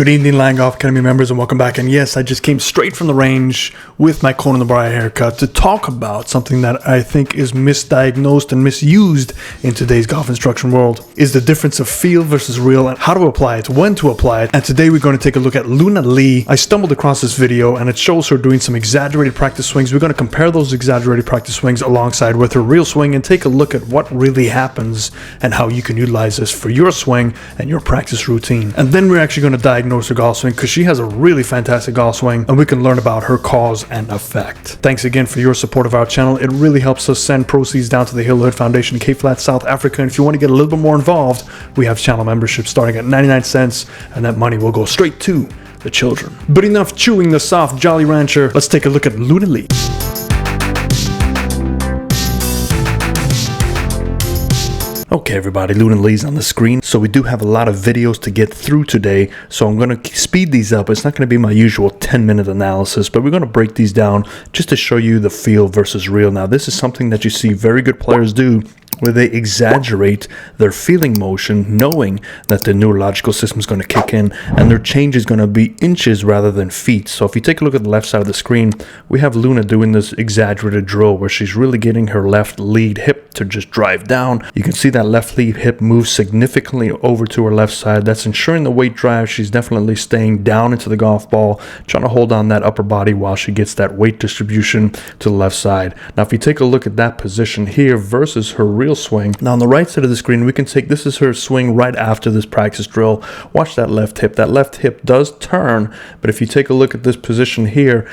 Good evening, Land Golf Academy members, and welcome back. And yes, I just came straight from the range with my Conan the Briar haircut to talk about something that I think is misdiagnosed and misused in today's golf instruction world, is the difference of feel versus real and how to apply it, when to apply it. And today we're going to take a look at Luna Lee. I stumbled across this video and it shows her doing some exaggerated practice swings. We're going to compare those exaggerated practice swings alongside with her real swing and take a look at what really happens and how you can utilize this for your swing and your practice routine. And then we're actually going to diagnose her golf swing because she has a really fantastic golf swing and we can learn about her cause and effect. Thanks again for your support of our channel. It really helps us send proceeds down to the Hill Hood Foundation in Cape Flat, South Africa. And if you want to get a little bit more involved, we have channel memberships starting at 99 cents and that money will go straight to the children. But enough chewing the soft Jolly Rancher. Let's take a look at Luna Lee. Okay everybody, Luna Lee's on the screen. So we do have a lot of videos to get through today, so I'm going to speed these up. It's not going to be my usual 10-minute analysis, but we're going to break these down just to show you the feel versus real. Now this is something that you see very good players do, where they exaggerate their feeling motion knowing that the neurological system is going to kick in and their change is going to be inches rather than feet. So if you take a look at the left side of the screen, we have Luna doing this exaggerated drill where she's really getting her left lead hip to just drive down. You can see that left lead hip move significantly over to her left side. That's ensuring the weight drive. She's definitely staying down into the golf ball, trying to hold on that upper body while she gets that weight distribution to the left side. Now if you take a look at that position here versus her real swing. Now on the right side of the screen, we can take, this is her swing right after this practice drill. Watch that left hip. That left hip does turn, but if you take a look at this position here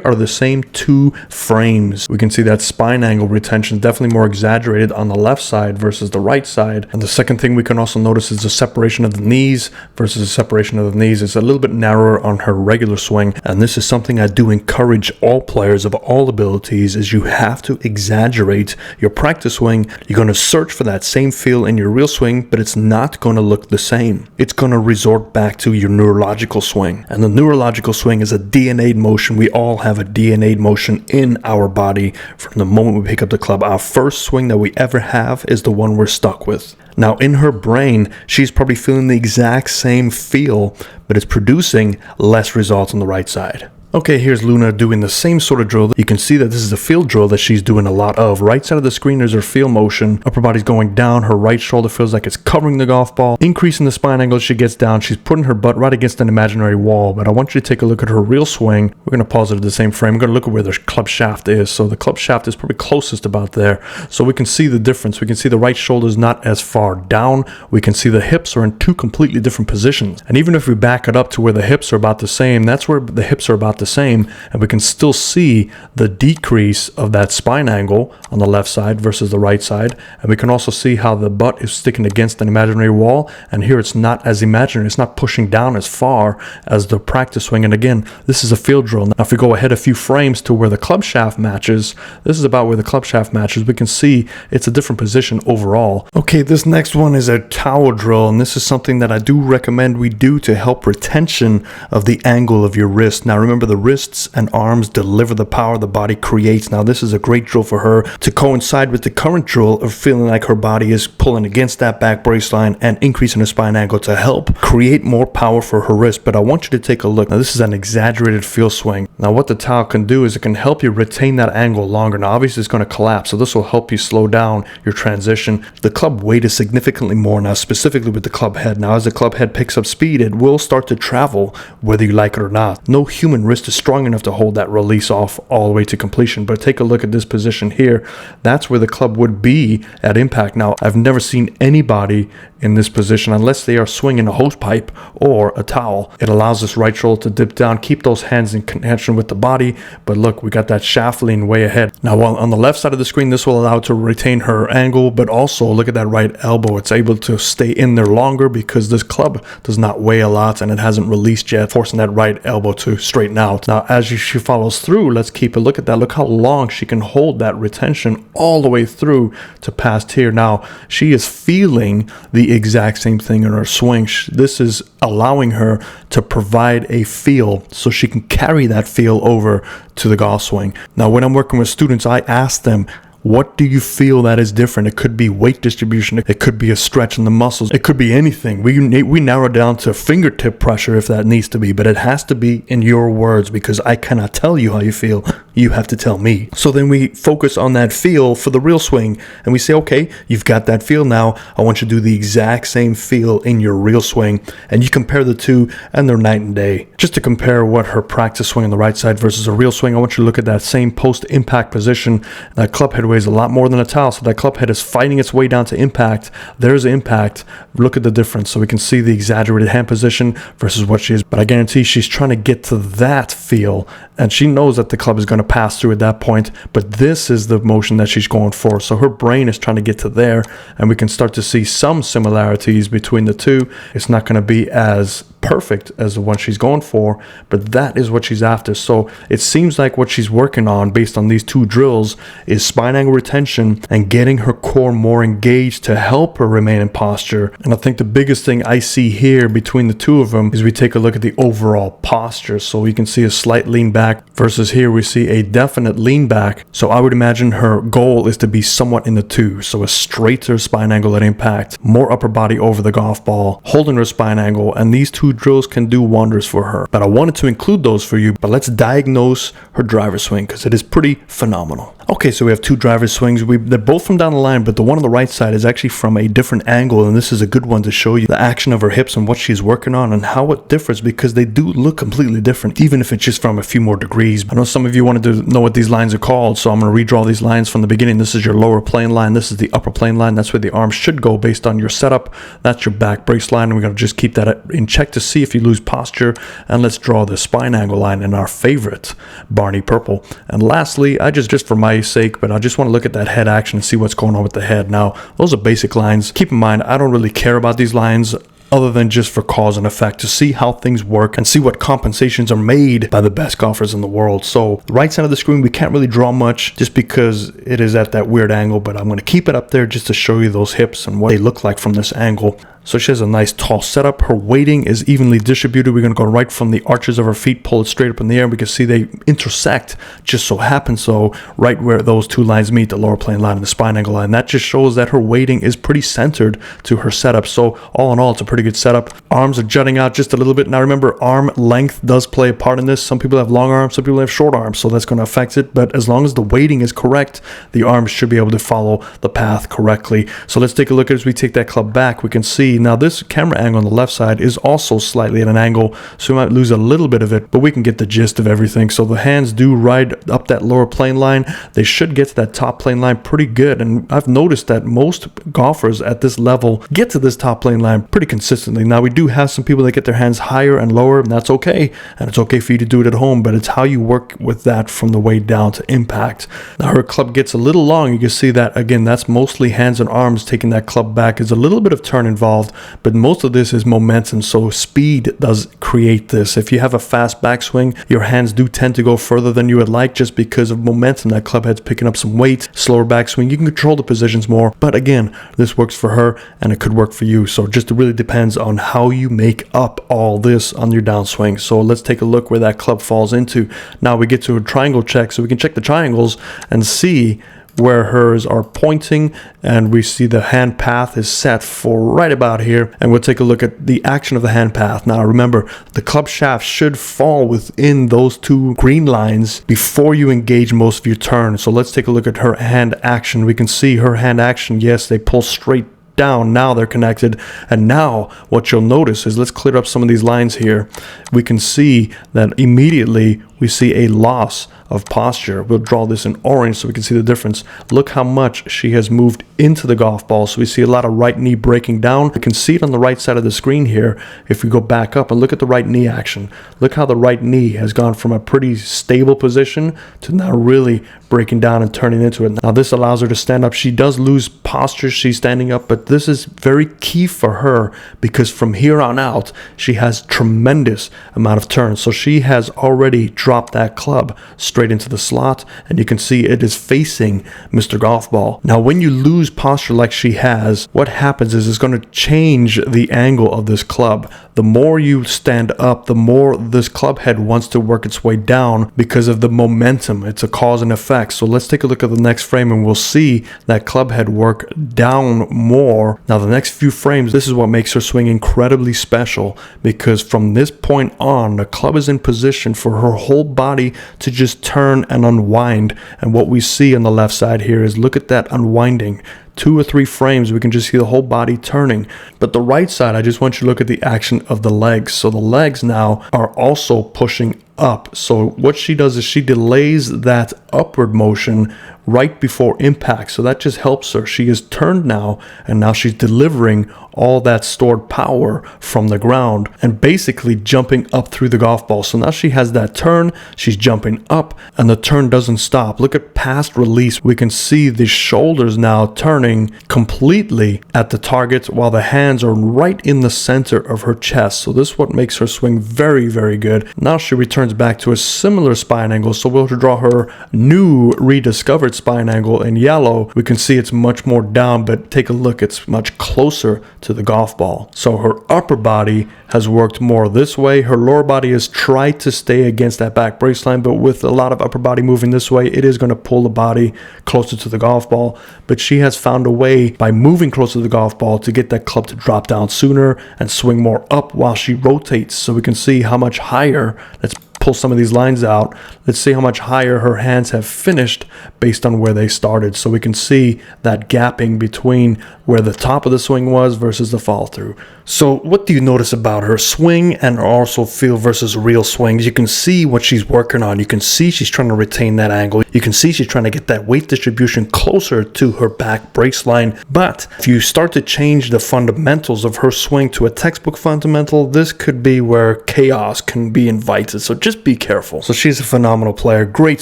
are the same two frames. We can see that spine angle retention definitely more exaggerated on the left side versus the right side. And the second thing we can also notice is the separation of the knees versus the separation of the knees. It's a little bit narrower on her regular swing. And this is something I do encourage all players of all abilities, is you have to exaggerate your practice swing. You're going to search for that same feel in your real swing, but it's not going to look the same. It's going to resort back to your neurological swing. And the neurological swing is a DNA'd motion. We all have a DNA'd motion in our body from the moment we pick up the club. Our first swing that we ever have is the one we're stuck with. Now in her brain, she's probably feeling the exact same feel, but it's producing less results on the right side. Okay, here's Luna doing the same sort of drill. You can see that this is a field drill that she's doing a lot of. Right side of the screen, there's her feel motion. Upper body's going down. Her right shoulder feels like it's covering the golf ball. Increasing the spine angle as she gets down. She's putting her butt right against an imaginary wall. But I want you to take a look at her real swing. We're going to pause it at the same frame. We're going to look at where the club shaft is. So the club shaft is probably closest about there. So we can see the difference. We can see the right shoulder is not as far down. We can see the hips are in two completely different positions. And even if we back it up to where the hips are about the same, that's where the hips are about the same, and we can still see the decrease of that spine angle on the left side versus the right side. And we can also see how the butt is sticking against an imaginary wall, and here it's not as imaginary. It's not pushing down as far as the practice swing. And again, this is a field drill. Now if we go ahead a few frames to where the club shaft matches, this is about where the club shaft matches. We can see it's a different position overall. Okay, this next one is a towel drill, and this is something that I do recommend we do to help retention of the angle of your wrist. Now remember, the wrists and arms deliver the power the body creates. Now this is a great drill for her to coincide with the current drill of feeling like her body is pulling against that back brace line and increasing her spine angle to help create more power for her wrist. But I want you to take a look. Now this is an exaggerated field swing. Now what the towel can do is it can help you retain that angle longer. Now obviously it's going to collapse, so this will help you slow down your transition. The club weight is significantly more now, specifically with the club head. Now as the club head picks up speed, it will start to travel whether you like it or not. No human wrist is strong enough to hold that release off all the way to completion. But take a look at this position here. That's where the club would be at impact. Now I've never seen anybody in this position unless they are swinging a hose pipe or a towel. It allows this right shoulder to dip down, keep those hands in connection with the body. But look, we got that shaft lean way ahead. Now while on the left side of the screen, this will allow it to retain her angle, but also look at that right elbow. It's able to stay in there longer because this club does not weigh a lot and it hasn't released yet, forcing that right elbow to straighten out. Now as she follows through, let's keep a look at that. Look how long she can hold that retention all the way through to past here. Now she is feeling the exact same thing in her swing. This is allowing her to provide a feel so she can carry that feel over to the golf swing. Now when I'm working with students, I ask them, What do you feel that is different? It could be weight distribution. It could be a stretch in the muscles. It could be anything. We narrow down to fingertip pressure if that needs to be, but it has to be in your words because I cannot tell you how you feel. You have to tell me. So then we focus on that feel for the real swing and we say, okay, you've got that feel now. I want you to do the exact same feel in your real swing. And you compare the two and they're night and day. Just to compare what her practice swing on the right side versus a real swing, I want you to look at that same post-impact position. That club head weighs a lot more than a towel, so that club head is fighting its way down to impact. There's impact. Look at the difference. So we can see the exaggerated hand position versus what she is. But I guarantee she's trying to get to that feel, and she knows that the club is going to pass through at that point, but this is the motion that she's going for. So her brain is trying to get to there, and we can start to see some similarities between the two. It's not going to be as perfect as the one she's going for, but that is what she's after. So it seems like what she's working on based on these two drills is spine angle retention and getting her core more engaged to help her remain in posture. And I think the biggest thing I see here between the two of them is we take a look at the overall posture. So you can see a slight lean back versus here we see a definite lean back. So I would imagine her goal is to be somewhat in the two. So a straighter spine angle at impact, more upper body over the golf ball, holding her spine angle, and these two drills can do wonders for her. But I wanted to include those for you, but let's diagnose her driver swing because it is pretty phenomenal. Okay, so we have two driver swings. They're both from down the line, but the one on the right side is actually from a different angle, and this is a good one to show you the action of her hips and what she's working on and how it differs because they do look completely different, even if it's just from a few more degrees. I know some of you wanted to know what these lines are called, so I'm going to redraw these lines from the beginning. This is your lower plane line. This is the upper plane line. That's where the arms should go based on your setup. That's your back brace line, and we're going to just keep that in check to see if you lose posture. And let's draw the spine angle line in our favorite Barney purple. And lastly, I just for my sake, but I just want to look at that head action and see what's going on with the head. Now, those are basic lines. Keep in mind, I don't really care about these lines other than just for cause and effect to see how things work and see what compensations are made by the best golfers in the world. So the right side of the screen, we can't really draw much just because it is at that weird angle, but I'm going to keep it up there just to show you those hips and what they look like from this angle. So she has a nice tall setup. Her weighting is evenly distributed. We're going to go right from the arches of her feet, pull it straight up in the air. We can see they intersect, just so happens so, right where those two lines meet, the lower plane line and the spine angle line. That just shows that her weighting is pretty centered to her setup. So all in all, it's a pretty good setup. Arms are jutting out just a little bit. Now remember, arm length does play a part in this. Some people have long arms, some people have short arms, so that's going to affect it. But as long as the weighting is correct, the arms should be able to follow the path correctly. So let's take a look as we take that club back. We can see now this camera angle on the left side is also slightly at an angle, so we might lose a little bit of it, but we can get the gist of everything. So the hands do ride up that lower plane line. They should get to that top plane line pretty good, and I've noticed that most golfers at this level get to this top plane line pretty consistently. Now we do have some people that get their hands higher and lower, and that's okay, and it's okay for you to do it at home, but it's how you work with that from the way down to impact. Now her club gets a little long. You can see that again, that's mostly hands and arms taking that club back. There's a little bit of turn involved, but most of this is momentum, so speed does create this. If you have a fast backswing, your hands do tend to go further than you would like just because of momentum. That club head's picking up some weight. Slower backswing, you can control the positions more, but again, this works for her and it could work for you. So just it really depends on how you make up all this on your downswing. So let's take a look where that club falls into. Now we get to a triangle check, so we can check the triangles and see where hers are pointing, and we see the hand path is set for right about here, and we'll take a look at the action of the hand path. Now remember, the club shaft should fall within those two green lines before you engage most of your turn. So let's take a look at her hand action. We can see her hand action, yes, they pull straight down. Now they're connected, and now what you'll notice is, let's clear up some of these lines here. We can see that immediately we see a loss of posture. We'll draw this in orange so we can see the difference. Look how much she has moved into the golf ball. So we see a lot of right knee breaking down. We can see it on the right side of the screen here. If we go back up and look at the right knee action, look how the right knee has gone from a pretty stable position to now really breaking down and turning into it. Now this allows her to stand up. She does lose posture, she's standing up, but this is very key for her because from here on out, she has tremendous amount of turns. So she has already dropped that club straight into the slot, and you can see it is facing Mr. Golf Ball. Now, when you lose posture like she has, what happens is it's going to change the angle of this club. The more you stand up, the more this club head wants to work its way down because of the momentum. It's a cause and effect. So let's take a look at the next frame and we'll see that club head work down more. Now, the next few frames, this is what makes her swing incredibly special, because from this point on, the club is in position for her whole body to just turn and unwind. And what we see on the left side here is, look at that unwinding. 2 or 3 frames, we can just see the whole body turning. But the right side, I just want you to look at the action of the legs. So the legs now are also pushing up. So what she does is she delays that upward motion right before impact. So that just helps her. She is turned now, and now she's delivering all that stored power from the ground and basically jumping up through the golf ball. So now she has that turn, she's jumping up, and the turn doesn't stop. Look at past release. We can see the shoulders now turning completely at the target while the hands are right in the center of her chest. So this is what makes her swing very, very good. Now she returns back to a similar spine angle. So we'll draw her new rediscovered spine angle in yellow. We can see it's much more down, but take a look, it's much closer to the golf ball. So her upper body has worked more this way. Her lower body has tried to stay against that back brace line, but with a lot of upper body moving this way, it is going to pull the body closer to the golf ball. But she has found a way by moving closer to the golf ball to get that club to drop down sooner and swing more up while she rotates. So we can see how much higher, let's pull some of these lines out. Let's see how much higher her hands have finished based on where they started. So we can see that gapping between where the top of the swing was versus the follow through. So what do you notice about her swing and also feel versus real swings? You can see what she's working on. You can see she's trying to retain that angle. You can see she's trying to get that weight distribution closer to her back brace line. But if you start to change the fundamentals of her swing to a textbook fundamental, this could be where chaos can be invited. So just be careful. So she's a phenomenal player, great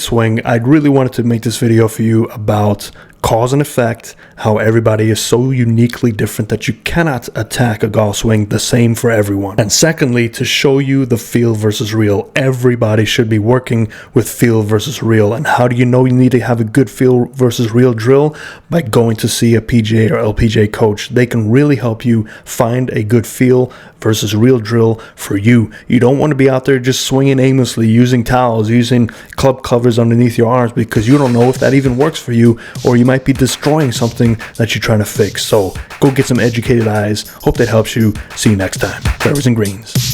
swing. I really wanted to make this video for you about cause and effect, how everybody is so uniquely different that you cannot attack a golf swing the same for everyone. And secondly, to show you the feel versus real. Everybody should be working with feel versus real. And how do you know you need to have a good feel versus real drill? By going to see a PGA or LPGA coach. They can really help you find a good feel versus real drill for you. You don't want to be out there just swinging aimlessly, using towels, using club covers underneath your arms, because you don't know if that even works for you, or you might be destroying something that you're trying to fix. So go get some educated eyes. Hope that helps you. See you next time. Fairways and Greens.